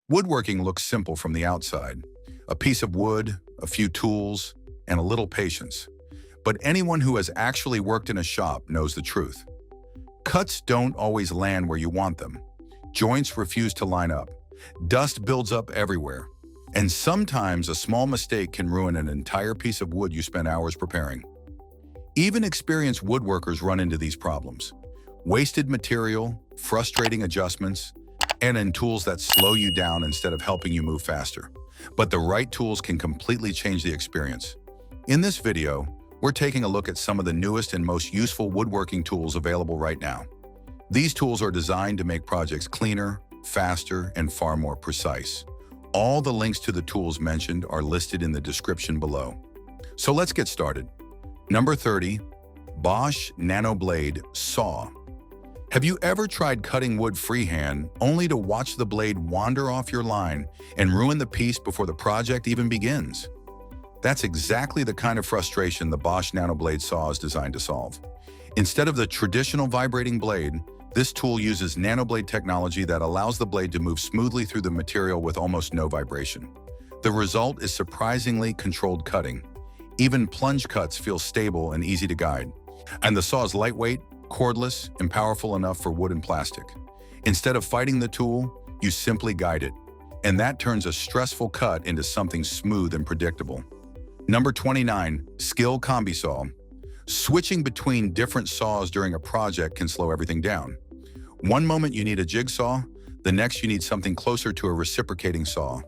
Woodworking looks simple from the outside. A piece of wood, a few tools, and a little patience. But anyone who has actually worked in a shop knows the truth. Cuts don't always land where you want them. Joints refuse to line up. Dust builds up everywhere. And sometimes a small mistake can ruin an entire piece of wood you spent hours preparing. Even experienced woodworkers run into these problems. Wasted material, frustrating adjustments, and in tools that slow you down instead of helping you move faster. But the right tools can completely change the experience. In this video, we're taking a look at some of the newest and most useful woodworking tools available right now. These tools are designed to make projects cleaner, faster, and far more precise. All the links to the tools mentioned are listed in the description below. So let's get started. Number 30, Bosch NanoBlade Saw. Have you ever tried cutting wood freehand only to watch the blade wander off your line and ruin the piece before the project even begins? That's exactly the kind of frustration the Bosch NanoBlade Saw is designed to solve. Instead of the traditional vibrating blade, this tool uses nanoblade technology that allows the blade to move smoothly through the material with almost no vibration. The result is surprisingly controlled cutting. Even plunge cuts feel stable and easy to guide. And the saw is lightweight, cordless, and powerful enough for wood and plastic. Instead of fighting the tool, you simply guide it. And that turns a stressful cut into something smooth and predictable. Number 29, Skil Combi Saw. Switching between different saws during a project can slow everything down. One moment you need a jigsaw, the next you need something closer to a reciprocating saw.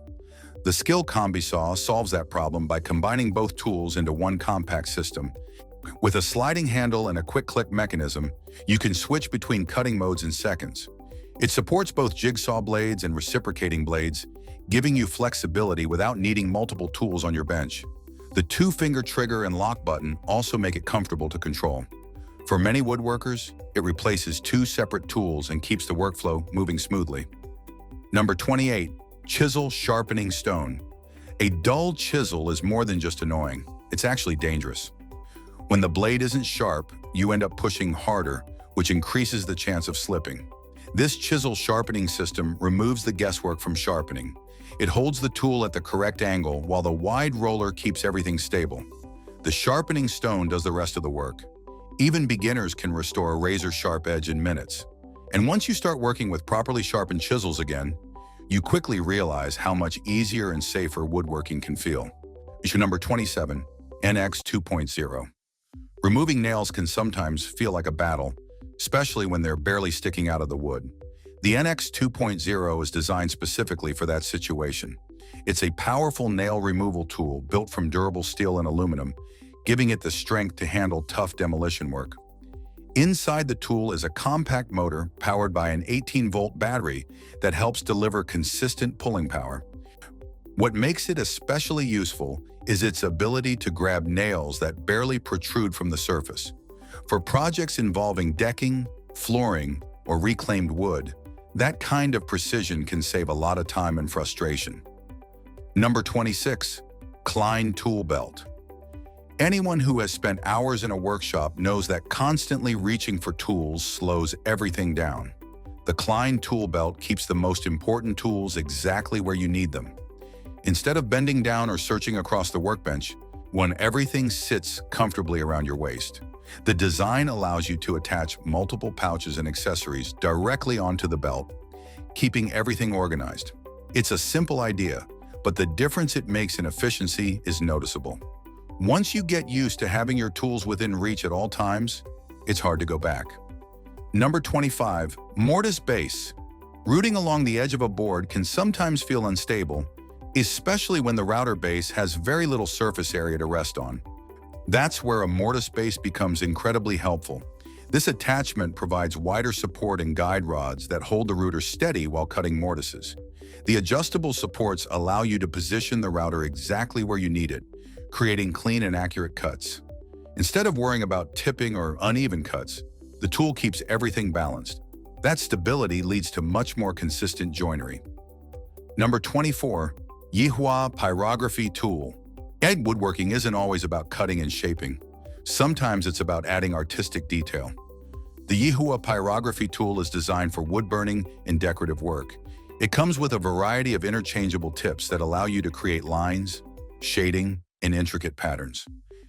The Skil Combi Saw solves that problem by combining both tools into one compact system. With a sliding handle and a quick click mechanism, you can switch between cutting modes in seconds. It supports both jigsaw blades and reciprocating blades, giving you flexibility without needing multiple tools on your bench. The two-finger trigger and lock button also make it comfortable to control. For many woodworkers, it replaces two separate tools and keeps the workflow moving smoothly. Number 28, Chisel Sharpening Stone. A dull chisel is more than just annoying. It's actually dangerous. When the blade isn't sharp, you end up pushing harder, which increases the chance of slipping. This chisel sharpening system removes the guesswork from sharpening. It holds the tool at the correct angle while the wide roller keeps everything stable. The sharpening stone does the rest of the work. Even beginners can restore a razor-sharp edge in minutes. And once you start working with properly sharpened chisels again, you quickly realize how much easier and safer woodworking can feel. Issue number 27, NX 2.0. Removing nails can sometimes feel like a battle, especially when they're barely sticking out of the wood. The NX 2.0 is designed specifically for that situation. It's a powerful nail removal tool built from durable steel and aluminum, giving it the strength to handle tough demolition work. Inside the tool is a compact motor powered by an 18-volt battery that helps deliver consistent pulling power. What makes it especially useful is its ability to grab nails that barely protrude from the surface. For projects involving decking, flooring, or reclaimed wood, that kind of precision can save a lot of time and frustration. Number 26, Klein Tool Belt. Anyone who has spent hours in a workshop knows that constantly reaching for tools slows everything down. The Klein Tool Belt keeps the most important tools exactly where you need them. Instead of bending down or searching across the workbench, everything sits comfortably around your waist. The design allows you to attach multiple pouches and accessories directly onto the belt, keeping everything organized. It's a simple idea, but the difference it makes in efficiency is noticeable. Once you get used to having your tools within reach at all times, it's hard to go back. Number 25, Mortise Base. Routing along the edge of a board can sometimes feel unstable, especially when the router base has very little surface area to rest on. That's where a mortise base becomes incredibly helpful. This attachment provides wider support and guide rods that hold the router steady while cutting mortises. The adjustable supports allow you to position the router exactly where you need it, creating clean and accurate cuts. Instead of worrying about tipping or uneven cuts, the tool keeps everything balanced. That stability leads to much more consistent joinery. Number 24, Yihua Pyrography Tool. Egg woodworking isn't always about cutting and shaping. Sometimes it's about adding artistic detail. The Yihua Pyrography tool is designed for wood burning and decorative work. It comes with a variety of interchangeable tips that allow you to create lines, shading, and intricate patterns.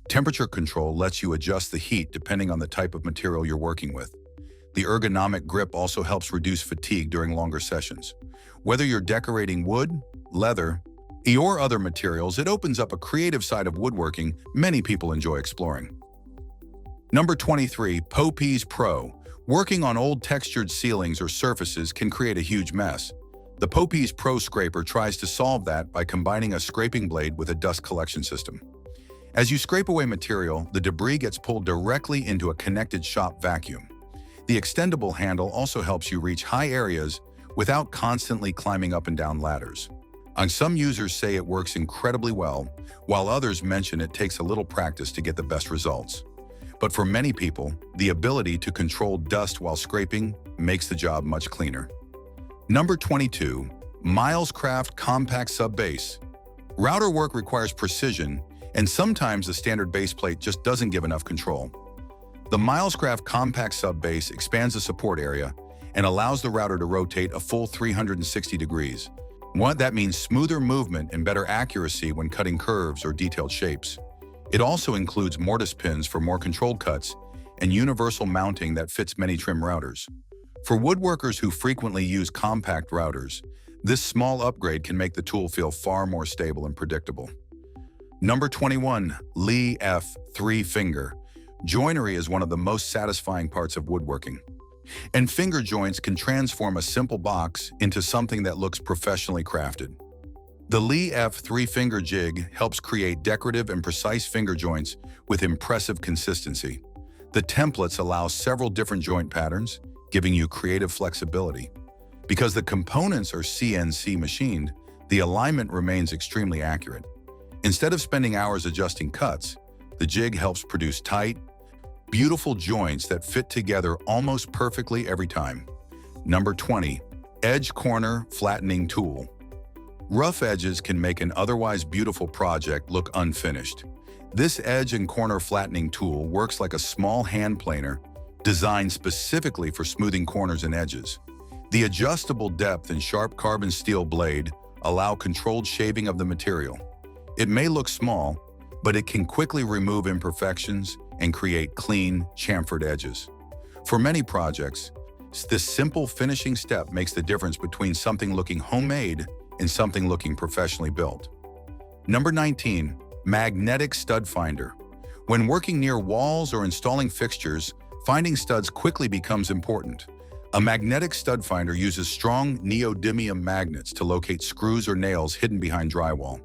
Temperature control lets you adjust the heat depending on the type of material you're working with. The ergonomic grip also helps reduce fatigue during longer sessions. Whether you're decorating wood, leather, or other materials, it opens up a creative side of woodworking many people enjoy exploring. Number 23, Poppies Pro. Working on old textured ceilings or surfaces can create a huge mess. The Poppies Pro Scraper tries to solve that by combining a scraping blade with a dust collection system. As you scrape away material, the debris gets pulled directly into a connected shop vacuum. The extendable handle also helps you reach high areas without constantly climbing up and down ladders. And some users say it works incredibly well, while others mention it takes a little practice to get the best results. But for many people, the ability to control dust while scraping makes the job much cleaner. Number 22, Milescraft Compact Sub Base. Router work requires precision, and sometimes the standard base plate just doesn't give enough control. The Milescraft Compact Sub Base expands the support area and allows the router to rotate a full 360 degrees. That means smoother movement and better accuracy when cutting curves or detailed shapes. It also includes mortise pins for more controlled cuts and universal mounting that fits many trim routers. For woodworkers who frequently use compact routers, this small upgrade can make the tool feel far more stable and predictable. Number 21, Lee F 3-Finger. Joinery is one of the most satisfying parts of woodworking. And finger joints can transform a simple box into something that looks professionally crafted. The Lee F 3-Finger Jig helps create decorative and precise finger joints with impressive consistency. The templates allow several different joint patterns, giving you creative flexibility. Because the components are CNC machined, the alignment remains extremely accurate. Instead of spending hours adjusting cuts, the jig helps produce tight, beautiful joints that fit together almost perfectly every time. Number 20, Edge Corner Flattening Tool. Rough edges can make an otherwise beautiful project look unfinished. This edge and corner flattening tool works like a small hand planer designed specifically for smoothing corners and edges. The adjustable depth and sharp carbon steel blade allow controlled shaving of the material. It may look small, but it can quickly remove imperfections and create clean, chamfered edges. For many projects, this simple finishing step makes the difference between something looking homemade and something looking professionally built. Number 19, Magnetic Stud Finder. When working near walls or installing fixtures, finding studs quickly becomes important. A magnetic stud finder uses strong neodymium magnets to locate screws or nails hidden behind drywall.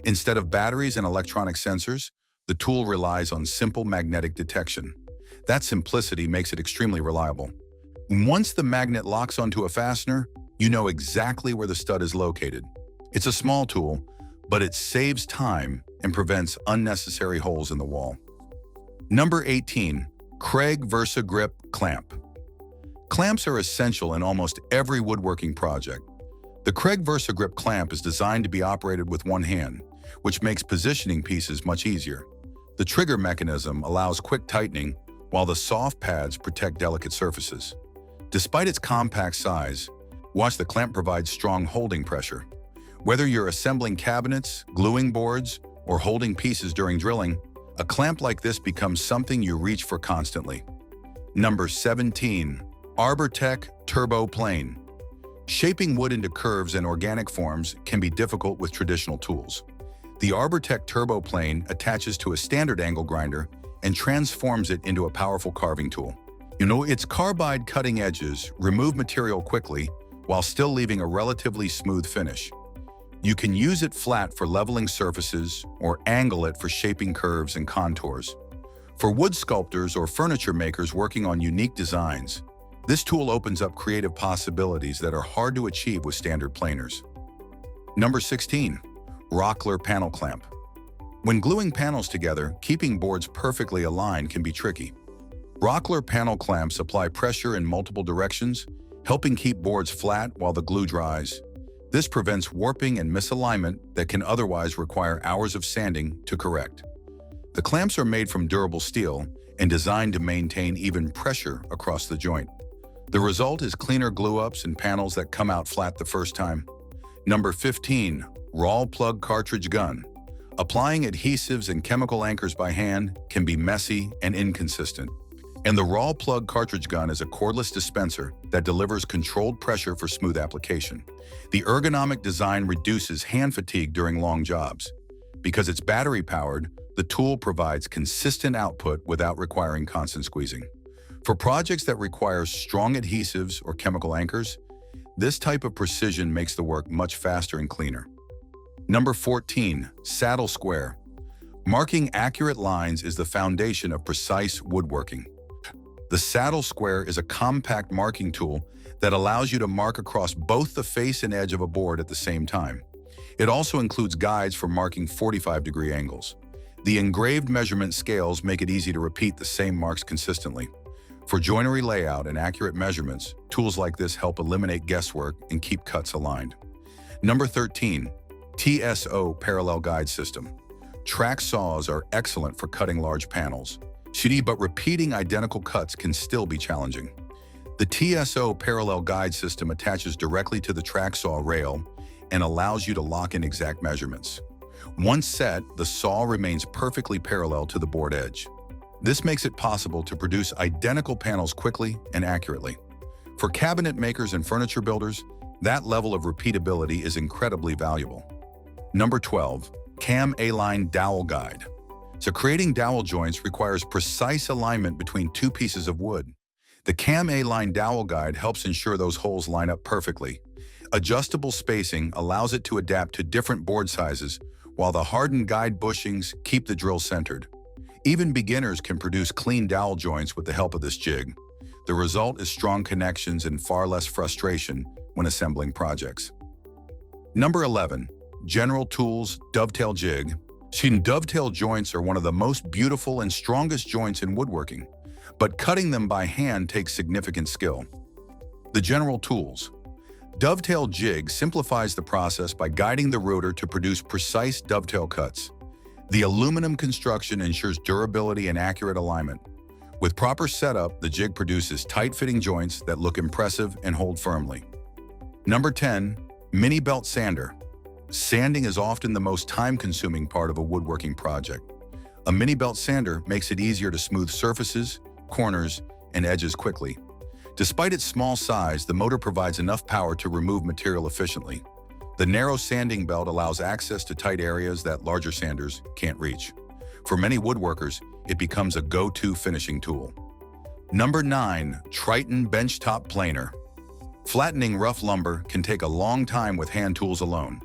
Instead of batteries and electronic sensors, the tool relies on simple magnetic detection. That simplicity makes it extremely reliable. Once the magnet locks onto a fastener, you know exactly where the stud is located. It's a small tool, but it saves time and prevents unnecessary holes in the wall. Number 18, Kreg VersaGrip Clamp. Clamps are essential in almost every woodworking project. The Kreg VersaGrip clamp is designed to be operated with one hand, which makes positioning pieces much easier. The trigger mechanism allows quick tightening, while the soft pads protect delicate surfaces. Despite its compact size, watch the clamp provide strong holding pressure. Whether you're assembling cabinets, gluing boards, or holding pieces during drilling, a clamp like this becomes something you reach for constantly. Number 17, Arbortech Turbo Plane. Shaping wood into curves and organic forms can be difficult with traditional tools. The Arbortech Turbo Plane attaches to a standard angle grinder and transforms it into a powerful carving tool. Its carbide cutting edges remove material quickly while still leaving a relatively smooth finish. You can use it flat for leveling surfaces or angle it for shaping curves and contours. For wood sculptors or furniture makers working on unique designs, this tool opens up creative possibilities that are hard to achieve with standard planers. Number 16, Rockler Panel Clamp. When gluing panels together, keeping boards perfectly aligned can be tricky. Rockler panel clamps apply pressure in multiple directions, helping keep boards flat while the glue dries. This prevents warping and misalignment that can otherwise require hours of sanding to correct. The clamps are made from durable steel and designed to maintain even pressure across the joint. The result is cleaner glue-ups and panels that come out flat the first time. Number 15. Raw plug cartridge gun. Applying adhesives and chemical anchors by hand can be messy and inconsistent. And the raw plug cartridge gun is a cordless dispenser that delivers controlled pressure for smooth application. The ergonomic design reduces hand fatigue during long jobs. Because it's battery-powered, the tool provides consistent output without requiring constant squeezing. For projects that require strong adhesives or chemical anchors, this type of precision makes the work much faster and cleaner. Number 14. Saddle square. Marking accurate lines is the foundation of precise woodworking. The saddle square is a compact marking tool that allows you to mark across both the face and edge of a board at the same time. It also includes guides for marking 45-degree angles. The engraved measurement scales make it easy to repeat the same marks consistently. For joinery layout and accurate measurements, tools like this help eliminate guesswork and keep cuts aligned. Number 13. TSO Parallel Guide System. Track saws are excellent for cutting large panels. But repeating identical cuts can still be challenging. The TSO Parallel Guide System attaches directly to the track saw rail and allows you to lock in exact measurements. Once set, the saw remains perfectly parallel to the board edge. This makes it possible to produce identical panels quickly and accurately. For cabinet makers and furniture builders, that level of repeatability is incredibly valuable. Number 12. CAM A-Line Dowel Guide. So creating dowel joints requires precise alignment between two pieces of wood. The CAM A-Line Dowel Guide helps ensure those holes line up perfectly. Adjustable spacing allows it to adapt to different board sizes, while the hardened guide bushings keep the drill centered. Even beginners can produce clean dowel joints with the help of this jig. The result is strong connections and far less frustration when assembling projects. Number 11. General Tools Dovetail Jig. Dovetail joints are one of the most beautiful and strongest joints in woodworking, but cutting them by hand takes significant skill. The General Tools Dovetail Jig simplifies the process by guiding the router to produce precise dovetail cuts. The aluminum construction ensures durability and accurate alignment. With proper setup, the jig produces tight-fitting joints that look impressive and hold firmly. Number 10. Mini Belt Sander. Sanding is often the most time-consuming part of a woodworking project. A mini belt sander makes it easier to smooth surfaces, corners, and edges quickly. Despite its small size, the motor provides enough power to remove material efficiently. The narrow sanding belt allows access to tight areas that larger sanders can't reach. For many woodworkers, it becomes a go-to finishing tool. Number 9. Triton Benchtop Planer. Flattening rough lumber can take a long time with hand tools alone.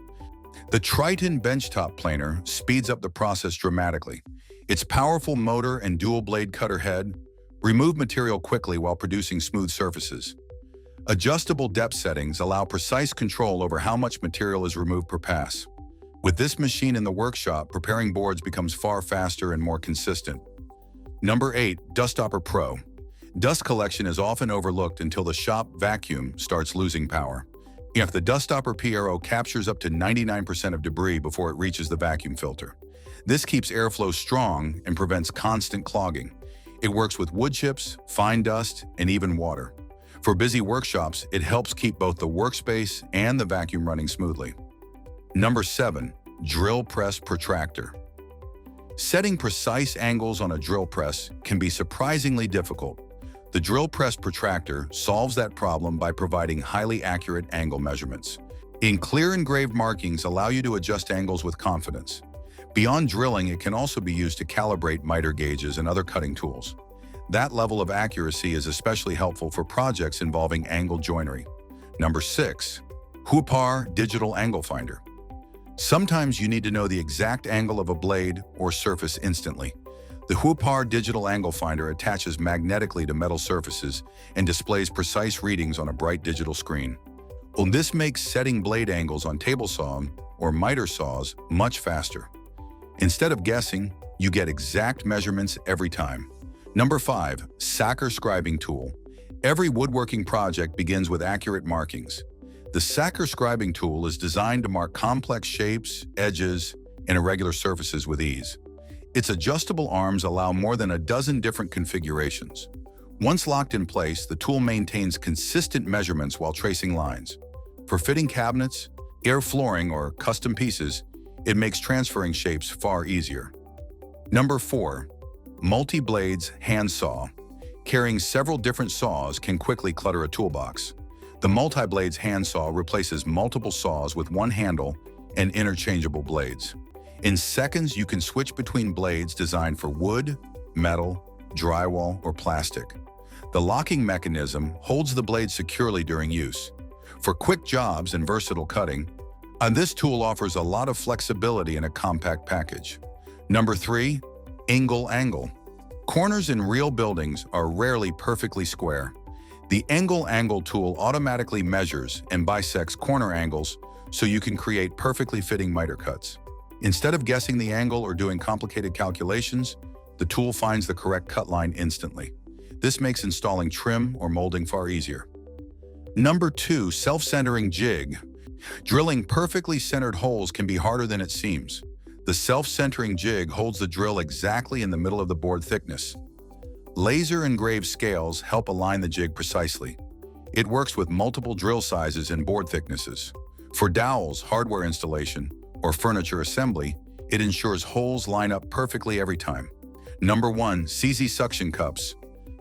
The Triton Benchtop Planer speeds up the process dramatically. Its powerful motor and dual-blade cutter head remove material quickly while producing smooth surfaces. Adjustable depth settings allow precise control over how much material is removed per pass. With this machine in the workshop, preparing boards becomes far faster and more consistent. Number 8. Duststopper Pro. Dust collection is often overlooked until the shop vacuum starts losing power. The Duststopper Pro captures up to 99% of debris before it reaches the vacuum filter. This keeps airflow strong and prevents constant clogging. It works with wood chips, fine dust, and even water. For busy workshops, it helps keep both the workspace and the vacuum running smoothly. Number 7. Drill Press Protractor. Setting precise angles on a drill press can be surprisingly difficult. The drill press protractor solves that problem by providing highly accurate angle measurements. Clear engraved markings allow you to adjust angles with confidence. Beyond drilling, it can also be used to calibrate miter gauges and other cutting tools. That level of accuracy is especially helpful for projects involving angle joinery. Number 6. Huopar Digital Angle Finder. Sometimes you need to know the exact angle of a blade or surface instantly. The Huopar Digital Angle Finder attaches magnetically to metal surfaces and displays precise readings on a bright digital screen. This makes setting blade angles on table saw or miter saws much faster. Instead of guessing, you get exact measurements every time. Number 5. Sacher Scribing Tool. Every woodworking project begins with accurate markings. The Sacher Scribing Tool is designed to mark complex shapes, edges, and irregular surfaces with ease. Its adjustable arms allow more than a dozen different configurations. Once locked in place, the tool maintains consistent measurements while tracing lines. For fitting cabinets, air flooring, or custom pieces, it makes transferring shapes far easier. Number 4. Multi-blades hand saw. Carrying several different saws can quickly clutter a toolbox. The multi-blades hand saw replaces multiple saws with one handle and interchangeable blades. In seconds, you can switch between blades designed for wood, metal, drywall, or plastic. The locking mechanism holds the blade securely during use. For quick jobs and versatile cutting, this tool offers a lot of flexibility in a compact package. Number 3. Engel Angle. Corners in real buildings are rarely perfectly square. The Engel Angle tool automatically measures and bisects corner angles so you can create perfectly fitting miter cuts. Instead of guessing the angle or doing complicated calculations, the tool finds the correct cut line instantly. This makes installing trim or molding far easier. Number 2. Self-centering jig. Drilling perfectly centered holes can be harder than it seems. The self-centering jig holds the drill exactly in the middle of the board thickness. Laser engraved scales help align the jig precisely. It works with multiple drill sizes and board thicknesses. For dowels, hardware installation, or furniture assembly, it ensures holes line up perfectly every time. Number 1. CZ Suction Cups.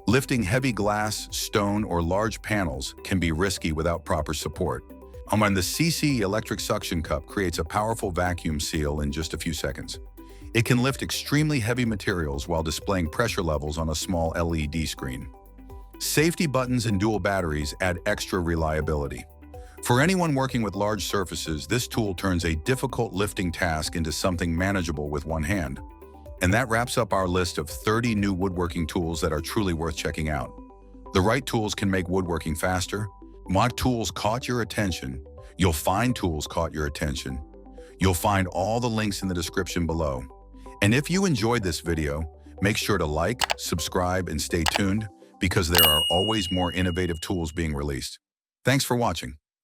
Lifting heavy glass, stone, or large panels can be risky without proper support. The CZ electric suction cup creates a powerful vacuum seal in just a few seconds. It can lift extremely heavy materials while displaying pressure levels on a small LED screen. Safety buttons and dual batteries add extra reliability. For anyone working with large surfaces, this tool turns a difficult lifting task into something manageable with one hand. And that wraps up our list of 30 new woodworking tools that are truly worth checking out. The right tools can make woodworking faster. What tools caught your attention? You'll find tools caught your attention. You'll find all the links in the description below. And if you enjoyed this video, make sure to like, subscribe, and stay tuned because there are always more innovative tools being released. Thanks for watching.